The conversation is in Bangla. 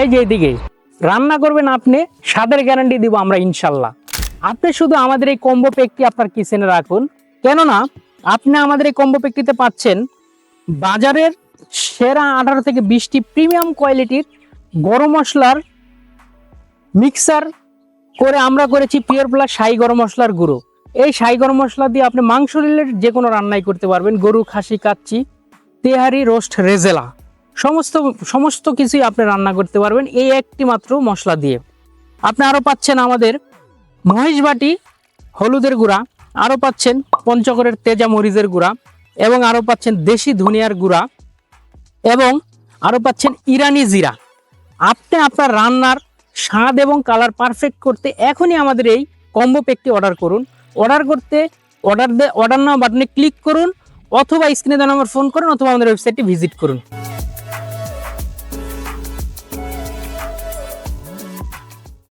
এই যে এদিকে রান্না করবেন আপনি, স্বাদের গ্যারান্টি দিব আমরা ইনশাল্লাহ। আপনি শুধু আমাদের এই কম্বো প্যাকটি আপনার কিচেনে রাখুন, কেননা আপনি আমাদের এই কম্বো প্যাকটিতে পাচ্ছেন বাজারের সেরা 18 থেকে 20টি প্রিমিয়াম কোয়ালিটির গরম মশলার মিক্সার করে আমরা করেছি পিওর প্লাস শাহী গরম মশলার গুঁড়ো। এই শাহী গরম মশলা দিয়ে আপনি মাংস রিলেটেড যে কোনো রান্নাই করতে পারবেন, গরু, খাসি, কাচ্চি, তেহারি, রোস্ট, রেজেলা, সমস্ত সমস্ত কিছুই আপনি রান্না করতে পারবেন এই একটি মাত্র মশলা দিয়ে। আপনি আরও পাচ্ছেন আমাদের মহেশবাটি হলুদের গুঁড়া, আরও পাচ্ছেন পঞ্চগড়ের তেজা মরিচের গুঁড়া, এবং আরও পাচ্ছেন দেশি ধনিয়ার গুঁড়া, এবং আরও পাচ্ছেন ইরানি জিরা। আপনি আপনার রান্নার স্বাদ এবং কালার পারফেক্ট করতে এখনই আমাদের এই কম্বো প্যাকটি অর্ডার করুন। অর্ডার করতে অর্ডার নাও বাটনে ক্লিক করুন, অথবা স্ক্রিনে দেওয়া নাম্বার ফোন করুন, অথবা আমাদের ওয়েবসাইটটি ভিজিট করুন।